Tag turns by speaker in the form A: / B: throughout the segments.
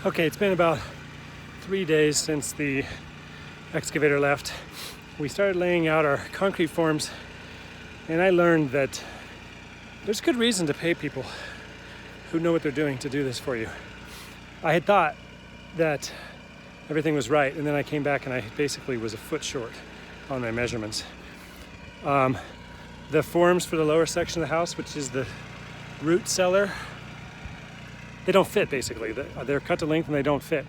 A: Okay, it's been about 3 days since the excavator left. We started laying out our concrete forms, and I learned that there's good reason to pay people who know what they're doing to do this for you. I had thought that everything was right, and then I came back and I basically was a foot short on my measurements. The forms for the lower section of the house, which is the root cellar, they don't fit basically. They're cut to length and they don't fit.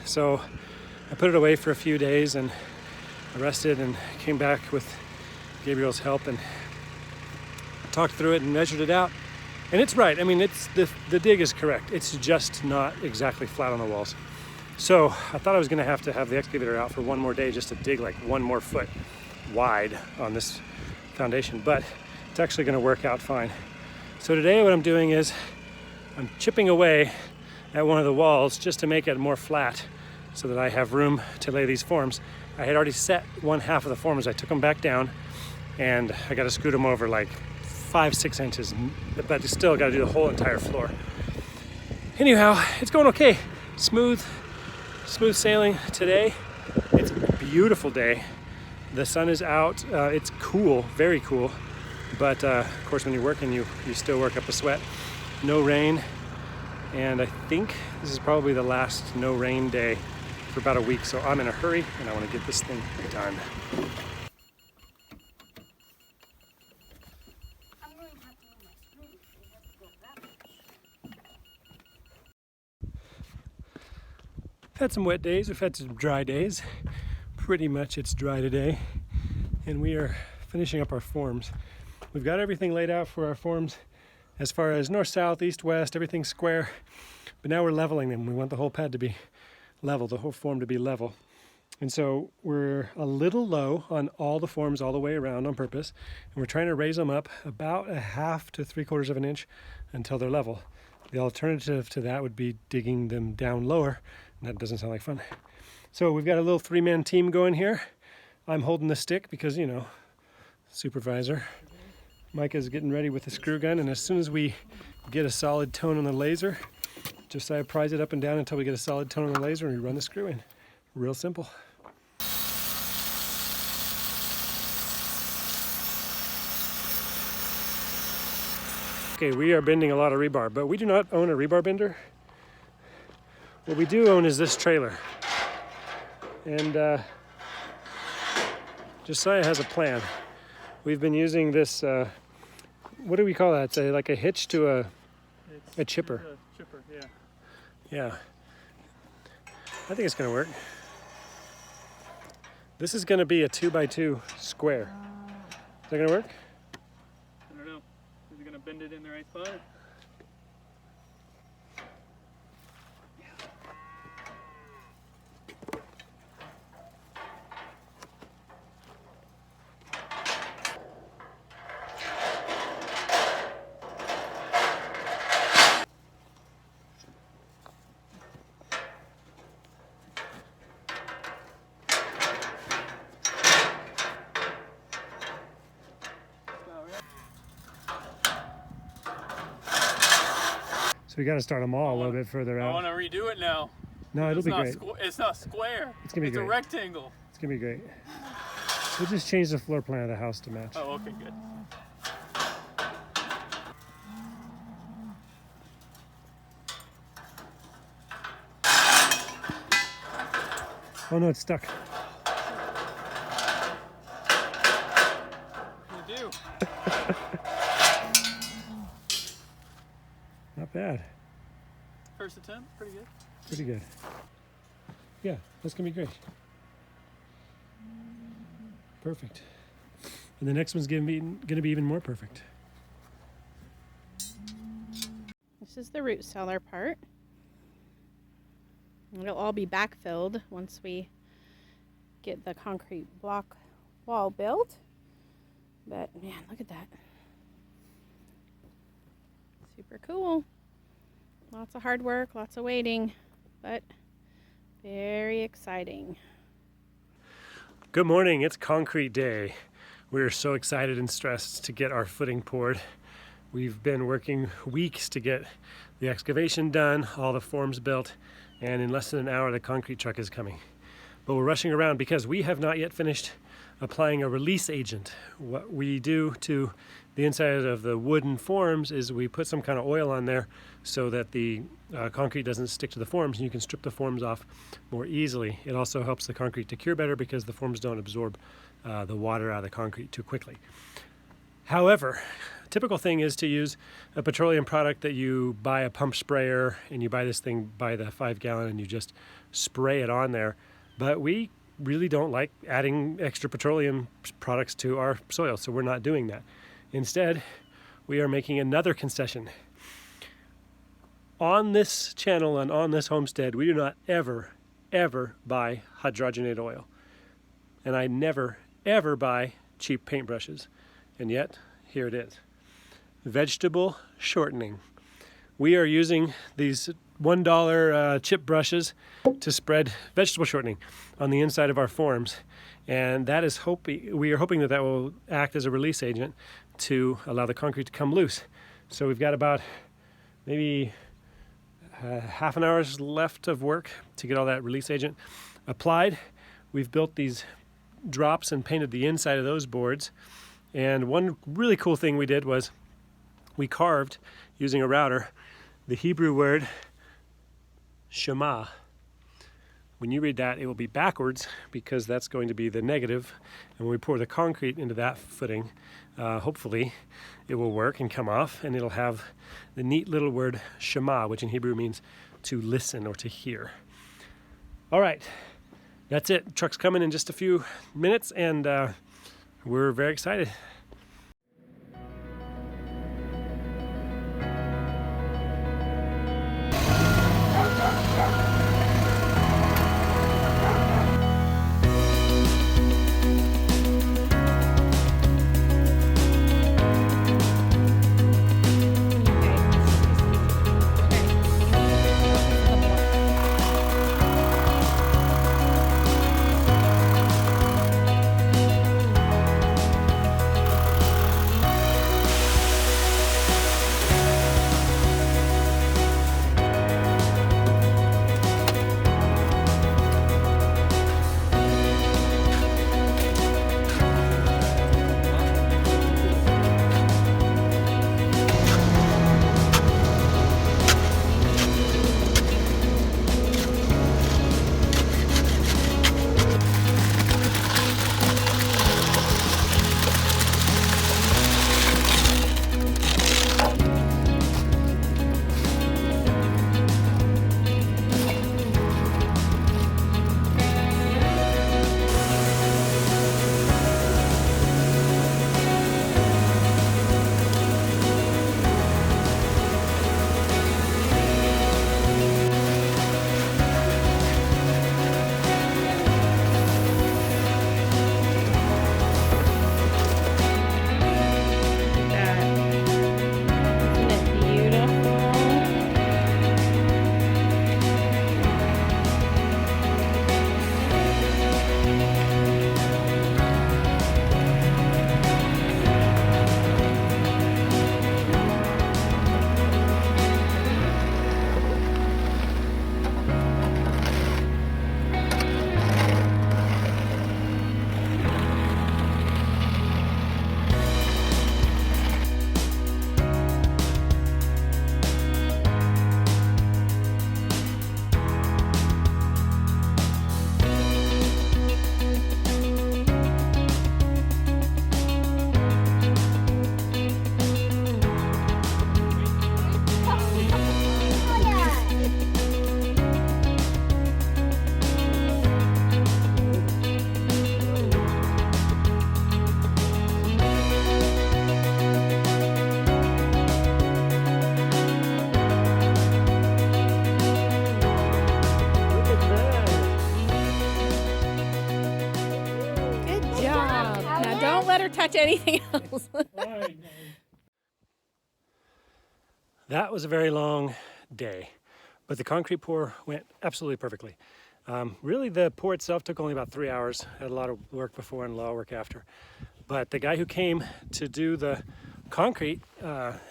A: So I put it away for a few days and I rested and came back with Gabriel's help and talked through it and measured it out. And it's right. I mean, it's the dig is correct. It's just not exactly flat on the walls. So I thought I was gonna have to have the excavator out for one more day just to dig like one more foot wide on this foundation, but it's actually gonna work out fine. So today what I'm doing is I'm chipping away at one of the walls just to make it more flat so that I have room to lay these forms. I had already set one half of the forms. I took them back down and I got to scoot them over like 5-6 inches, but you still got to do the whole entire floor. Anyhow, it's going okay. Smooth sailing today. It's a beautiful day. The sun is out. It's cool, very cool. But of course, when you're working, you still work up a sweat. No rain, and I think this is probably the last no rain day for about a week, so I'm in a hurry and I want to get this thing done. We've had some wet days, we've had some dry days. Pretty much it's dry today, and we are finishing up our forms. We've got everything laid out for our forms as far as north, south, east, west, everything's square. But now we're leveling them. We want the whole pad to be level, the whole form to be level. And so we're a little low on all the forms all the way around on purpose. And we're trying to raise them up about 1/2 to 3/4 of an inch until they're level. The alternative to that would be digging them down lower, and that doesn't sound like fun. So we've got a little 3-man team going here. I'm holding the stick because, you know, supervisor. Micah's getting ready with the screw gun, and as soon as we get a solid tone on the laser, Josiah pries it up and down until we get a solid tone on the laser and we run the screw in. Real simple. Okay, we are bending a lot of rebar, but we do not own a rebar bender. What we do own is this trailer. And Josiah has a plan. We've been using this, what do we call that? It's like a hitch to a chipper.
B: It's a chipper, yeah.
A: Yeah. I think it's gonna work. This is gonna be a 2x2 square. Is that gonna work?
B: I don't know. Is it gonna bend it in the right spot?
A: So we got to start them all a little bit further
B: I
A: out.
B: want to redo it now.
A: No, it'll be great.
B: It's not square.
A: It's gonna be great.
B: It's a rectangle.
A: It's gonna be great. We'll just change the floor plan of the house to match.
B: Oh, okay, good.
A: Oh no, it's stuck.
B: You do.
A: Not bad.
B: First attempt, pretty good.
A: Pretty good. Yeah, that's gonna be great. Perfect. And the next one's gonna be even more perfect.
C: This is the root cellar part. It'll all be backfilled once we get the concrete block wall built. But man, look at that. Super cool. Lots of hard work, lots of waiting, but very exciting.
A: Good morning, it's concrete day. We're so excited and stressed to get our footing poured. We've been working weeks to get the excavation done, all the forms built, and in less than an hour the concrete truck is coming. But we're rushing around because we have not yet finished applying a release agent. What we do to the inside of the wooden forms is we put some kind of oil on there so that the concrete doesn't stick to the forms and you can strip the forms off more easily. It also helps the concrete to cure better because the forms don't absorb the water out of the concrete too quickly. However, a typical thing is to use a petroleum product that you buy a pump sprayer and you buy this thing by the 5 gallon and you just spray it on there. But we really don't like adding extra petroleum products to our soil, so we're not doing that. Instead, we are making another concession. On this channel and on this homestead, we do not ever buy hydrogenated oil. And I never buy cheap paintbrushes. And yet, here it is. Vegetable shortening. We are using these $1 chip brushes to spread vegetable shortening on the inside of our forms, and that is we are hoping that that will act as a release agent to allow the concrete to come loose. So we've got about maybe half an hour's left of work to get all that release agent applied. We've built these drops and painted the inside of those boards, and one really cool thing we did was we carved, using a router, the Hebrew word Shema. When you read that, it will be backwards because that's going to be the negative. And when we pour the concrete into that footing, hopefully it will work and come off, and it'll have the neat little word Shema, which in Hebrew means to listen or to hear. All right, that's it. Truck's coming in just a few minutes, and we're very excited.
C: Touch anything else.
A: That was a very long day, but the concrete pour went absolutely perfectly. Really, the pour itself took only about 3 hours. Had a lot of work before and a lot of work after. But the guy who came to do the concrete.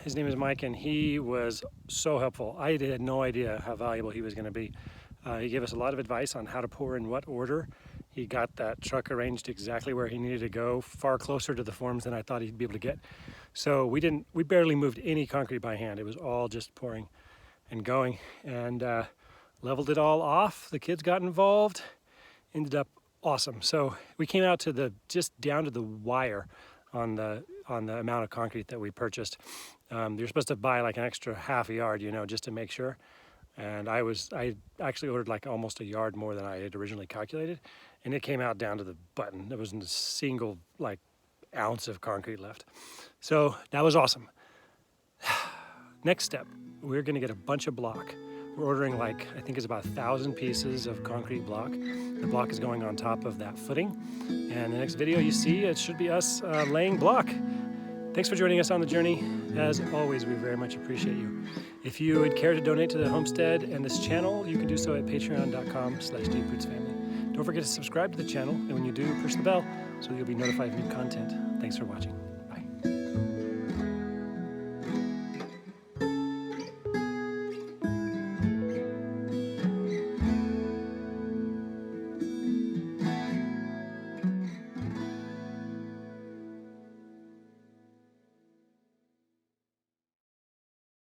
A: His name is Mike, and he was so helpful. I had no idea how valuable he was going to be. He gave us a lot of advice on how to pour in what order. He got that truck arranged exactly where he needed to go, far closer to the forms than I thought he'd be able to get. So we barely moved any concrete by hand. It was all just pouring and going, and leveled it all off. The kids got involved. Ended up awesome. So we came out to just down to the wire on the amount of concrete that we purchased. You're supposed to buy like an extra half a yard, just to make sure. And I actually ordered like almost a yard more than I had originally calculated, and it came out down to the button. There wasn't a single like ounce of concrete left. So that was awesome. Next step, we're gonna get a bunch of block. We're ordering I think it's about 1,000 pieces of concrete block. The block is going on top of that footing. And the next video you see, it should be us laying block. Thanks for joining us on the journey. As always, we very much appreciate you. If you would care to donate to the homestead and this channel, you can do so at patreon.com/deeprootsfamily. Don't forget to subscribe to the channel, and when you do, push the bell so you'll be notified of new content. Thanks for watching.